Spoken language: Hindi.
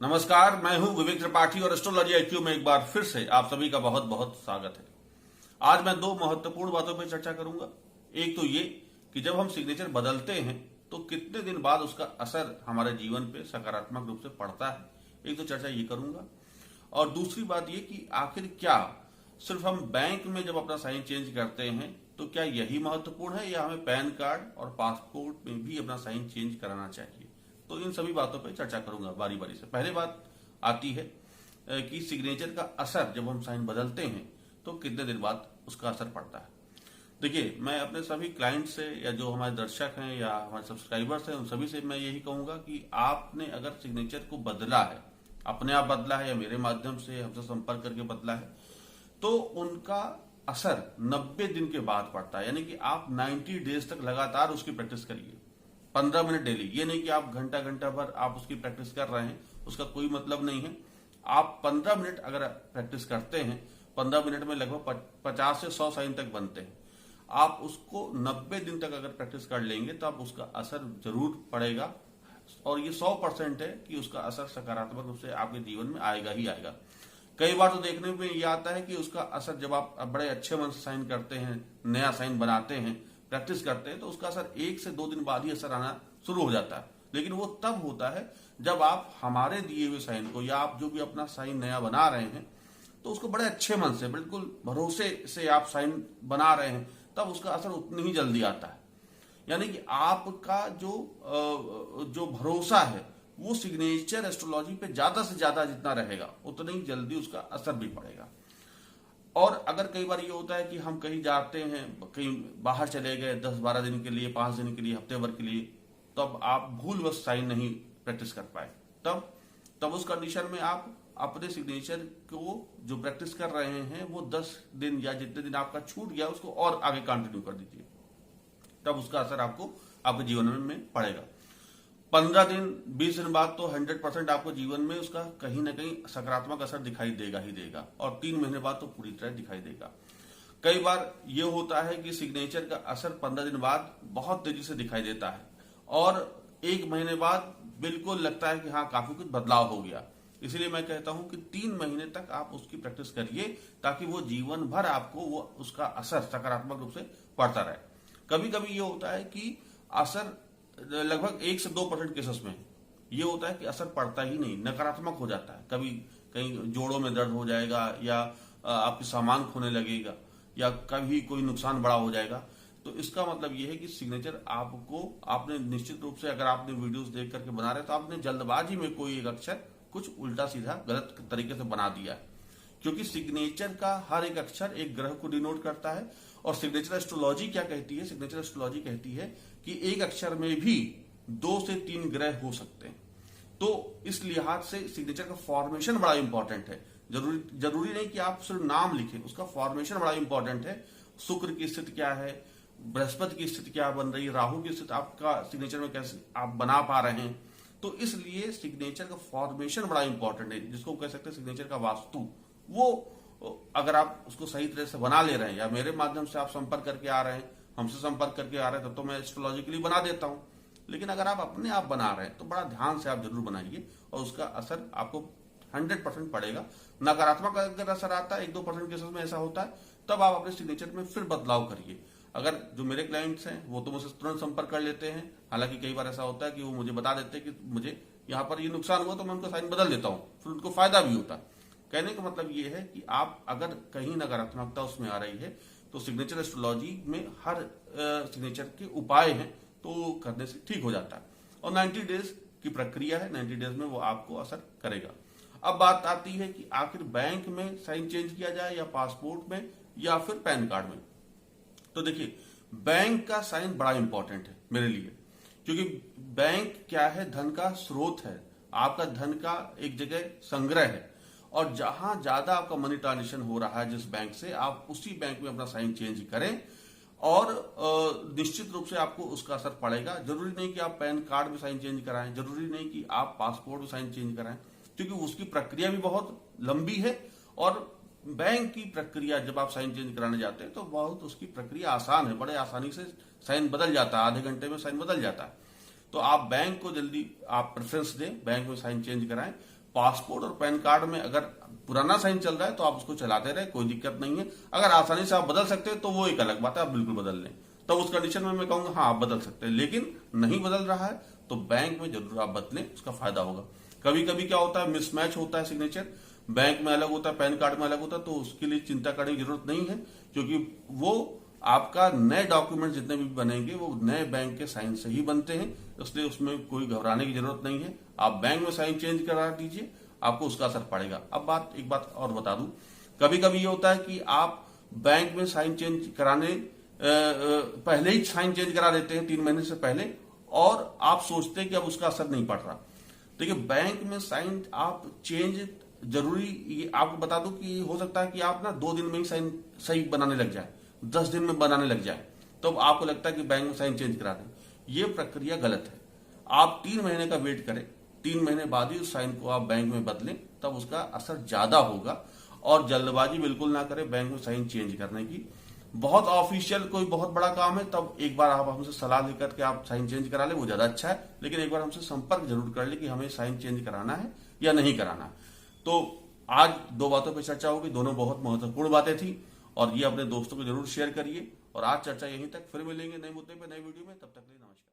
नमस्कार, मैं हूं विवेक त्रिपाठी और एस्ट्रोलॉजी आईक्यू में एक बार फिर से आप सभी का बहुत बहुत स्वागत है। आज मैं दो महत्वपूर्ण बातों पर चर्चा करूंगा। एक तो ये कि जब हम सिग्नेचर बदलते हैं तो कितने दिन बाद उसका असर हमारे जीवन पे सकारात्मक रूप से पड़ता है, एक तो चर्चा ये करूंगा। और दूसरी बात ये कि आखिर क्या सिर्फ हम बैंक में जब अपना साइन चेंज करते हैं तो क्या यही महत्वपूर्ण है या हमें पैन कार्ड और पासपोर्ट में भी अपना साइन चेंज कराना चाहिए। तो इन सभी बातों पर चर्चा करूंगा बारी बारी से। पहले बात आती है कि सिग्नेचर का असर जब हम साइन बदलते हैं तो कितने दिन बाद उसका असर पड़ता है। देखिए, मैं अपने सभी क्लाइंट से या जो हमारे दर्शक हैं या हमारे सब्सक्राइबर्स हैं उन सभी से मैं यही कहूंगा कि आपने अगर सिग्नेचर को बदला है, अपने आप बदला है या मेरे माध्यम से हमसे संपर्क करके बदला है, तो उनका असर 90 दिन के बाद पड़ता है। यानी कि आप 90 डेज तक लगातार उसकी प्रैक्टिस करिए, 15 मिनट डेली। ये नहीं कि आप घंटा घंटा भर आप उसकी प्रैक्टिस कर रहे हैं, उसका कोई मतलब नहीं है। आप 15 मिनट अगर प्रैक्टिस करते हैं, 15 मिनट में लगभग 50 से 100 साइन तक बनते हैं। आप उसको 90 दिन तक अगर प्रैक्टिस कर लेंगे तो आप उसका असर जरूर पड़ेगा और ये 100% है कि उसका असर सकारात्मक रूप से आपके जीवन में आएगा ही आएगा। कई बार तो देखने में ये आता है कि उसका असर जब आप बड़े अच्छे मन से साइन करते हैं, नया साइन बनाते हैं, प्रैक्टिस करते हैं, तो उसका असर 1 से 2 दिन बाद ही असर आना शुरू हो जाता है। लेकिन वो तब होता है जब आप हमारे दिए हुए साइन को या आप जो भी अपना साइन नया बना रहे हैं तो उसको बड़े अच्छे मन से, बिल्कुल भरोसे से आप साइन बना रहे हैं, तब उसका असर उतनी ही जल्दी आता है। यानी कि आपका जो भरोसा है वो सिग्नेचर एस्ट्रोलॉजी पे ज्यादा से ज्यादा जितना रहेगा उतना ही जल्दी उसका असर भी पड़ेगा। और अगर कई बार ये होता है कि हम कहीं जाते हैं, कहीं बाहर चले गए 10-12 दिन के लिए, 5 दिन के लिए, हफ्ते भर के लिए, तब आप भूलवश साइन नहीं प्रैक्टिस कर पाए, तब उस कंडीशन में आप अपने सिग्नेचर को जो प्रैक्टिस कर रहे हैं वो 10 दिन या जितने दिन आपका छूट गया उसको और आगे कंटिन्यू कर दीजिए, तब उसका असर आपको आपके जीवन में पड़ेगा। 15 दिन 20 दिन बाद तो 100% आपको जीवन में उसका कहीं ना कहीं सकारात्मक असर दिखाई देगा ही देगा, और 3 महीने बाद तो पूरी तरह दिखाई देगा। कई बार ये होता है कि सिग्नेचर का असर 15 दिन बाद बहुत तेजी से दिखाई देता है और 1 महीने बाद बिल्कुल लगता है कि हाँ काफी कुछ बदलाव हो गया। इसलिए मैं कहता हूं कि 3 महीने तक आप उसकी प्रैक्टिस करिए ताकि वो जीवन भर आपको वो उसका असर सकारात्मक रूप से पड़ता रहे। कभी कभी ये होता है कि असर लगभग 1 से 2% केसेस में ये होता है कि असर पड़ता ही नहीं, नकारात्मक हो जाता है। कभी कहीं जोड़ों में दर्द हो जाएगा या आपके सामान खोने लगेगा या कभी कोई नुकसान बड़ा हो जाएगा। तो इसका मतलब ये है कि सिग्नेचर आपने निश्चित रूप से, अगर आपने वीडियोस देख करके बना रहे तो आपने जल्दबाजी में कोई एक अक्षर कुछ उल्टा सीधा गलत तरीके से बना दिया है, क्योंकि सिग्नेचर का हर एक अक्षर एक ग्रह को डिनोट करता है। और सिग्नेचर एस्ट्रोलॉजी क्या कहती है? सिग्नेचर एस्ट्रोलॉजी कहती है कि एक अक्षर में भी 2 से 3 ग्रह हो सकते हैं। तो इस लिहाज से सिग्नेचर का फॉर्मेशन बड़ा इंपॉर्टेंट है। जरूरी नहीं कि आप सिर्फ नाम लिखें, उसका फॉर्मेशन बड़ा इंपॉर्टेंट है। शुक्र की स्थिति क्या है, बृहस्पति की स्थिति क्या बन रही है, राहु की स्थिति आपका सिग्नेचर में कैसे आप बना पा रहे हैं। तो इसलिए सिग्नेचर का फॉर्मेशन बड़ा इंपॉर्टेंट है, जिसको कह सकते हैं सिग्नेचर का वास्तु। वो अगर आप उसको सही तरह से बना ले रहे हैं या मेरे माध्यम से आप संपर्क करके आ रहे हैं, हमसे संपर्क करके आ रहे हैं, तो मैं एस्ट्रोलॉजिकली बना देता हूं। लेकिन अगर आप अपने आप बना रहे हैं तो बड़ा ध्यान से आप जरूर बनाइए और उसका असर आपको 100% पड़ेगा। नकारात्मक अगर असर आता है, 1-2% केसेस में ऐसा होता है, तब आप अपने सिग्नेचर में फिर बदलाव करिए। अगर जो मेरे क्लाइंट्स हैं वो तो मुझसे तुरंत संपर्क कर लेते हैं। हालांकि कई बार ऐसा होता है कि वो मुझे बता देते हैं कि मुझे यहाँ पर ये नुकसान हुआ, तो मैं उनका साइन बदल देता हूँ, फिर उनको फायदा भी होता है। कहने का मतलब ये है कि आप अगर कहीं नकारात्मकता उसमें आ रही है तो सिग्नेचर एस्ट्रोलॉजी में हर सिग्नेचर के उपाय हैं, तो करने से ठीक हो जाता है। और 90 डेज की प्रक्रिया है, 90 डेज में वो आपको असर करेगा। अब बात आती है कि आखिर बैंक में साइन चेंज किया जाए या पासपोर्ट में या फिर पैन कार्ड में। तो देखिए, बैंक का साइन बड़ा इंपॉर्टेंट है मेरे लिए, क्योंकि बैंक क्या है? धन का स्रोत है, आपका धन का एक जगह संग्रह है। और जहां ज्यादा आपका मनी ट्रांजेक्शन हो रहा है जिस बैंक से, आप उसी बैंक में अपना साइन चेंज करें और निश्चित रूप से आपको उसका असर पड़ेगा। जरूरी नहीं कि आप पैन कार्ड में साइन चेंज कराएं, जरूरी नहीं कि आप पासपोर्ट में साइन चेंज कराएं, क्योंकि उसकी प्रक्रिया भी बहुत लंबी है। और बैंक की प्रक्रिया जब आप साइन चेंज कराने जाते हैं तो बहुत उसकी प्रक्रिया आसान है, बड़े आसानी से साइन बदल जाता है, आधे घंटे में साइन बदल जाता है। तो आप बैंक को जल्दी आप प्रेफरेंस दें, बैंक में साइन चेंज कराएं। पासपोर्ट और पैन कार्ड में अगर पुराना साइन चल रहा है तो आप उसको चलाते रहे, कोई दिक्कत नहीं है। अगर आसानी से आप बदल सकते हैं तो वो एक अलग बात है, आप बिल्कुल बदल लें। तो उस कंडीशन में मैं कहूंगा हाँ आप बदल सकते हैं, लेकिन नहीं बदल रहा है तो बैंक में जरूर आप बदलें, उसका फायदा होगा। कभी कभी क्या होता है, मिसमैच होता है सिग्नेचर, बैंक में अलग होता है, पैन कार्ड में अलग होता है, तो उसके लिए चिंता करने की जरूरत नहीं है, क्योंकि वो आपका नए डॉक्यूमेंट जितने भी बनेंगे वो नए बैंक के साइन से ही बनते हैं, इसलिए उसमें कोई घबराने की जरूरत नहीं है। आप बैंक में साइन चेंज करा दीजिए, आपको उसका असर पड़ेगा। अब एक बात और बता दूं, कभी कभी ये होता है कि आप बैंक में साइन चेंज कराने पहले ही साइन चेंज करा देते हैं 3 महीने से पहले, और आप सोचते हैं कि अब उसका असर नहीं पड़ रहा। देखिए बैंक में साइन आप चेंज जरूरी, ये आपको बता दूं कि हो सकता है कि आप ना 2 दिन में ही साइन सही बनाने लग जाए, 10 दिन में बनाने लग जाए, तो आपको लगता है कि बैंक में साइन चेंज करा दें। ये प्रक्रिया गलत है। आप 3 महीने का वेट करें, 3 महीने बाद ही उस साइन को आप बैंक में बदलें, तब उसका असर ज्यादा होगा। और जल्दबाजी बिल्कुल ना करें बैंक में साइन चेंज करने की। बहुत ऑफिशियल कोई बहुत बड़ा काम है तब एक बार आप हमसे सलाह लेकर के आप साइन चेंज करा ले, वो ज्यादा अच्छा है। लेकिन एक बार हमसे संपर्क जरूर कर ले कि हमें साइन चेंज कराना है या नहीं कराना। तो आज 2 बातों पर चर्चा होगी, दोनों बहुत महत्वपूर्ण बातें थी, और ये अपने दोस्तों को जरूर शेयर करिए। और आज चर्चा यहीं तक, फिर मिलेंगे नए मुद्दे पे नए वीडियो में, तब तक के लिए नमस्कार।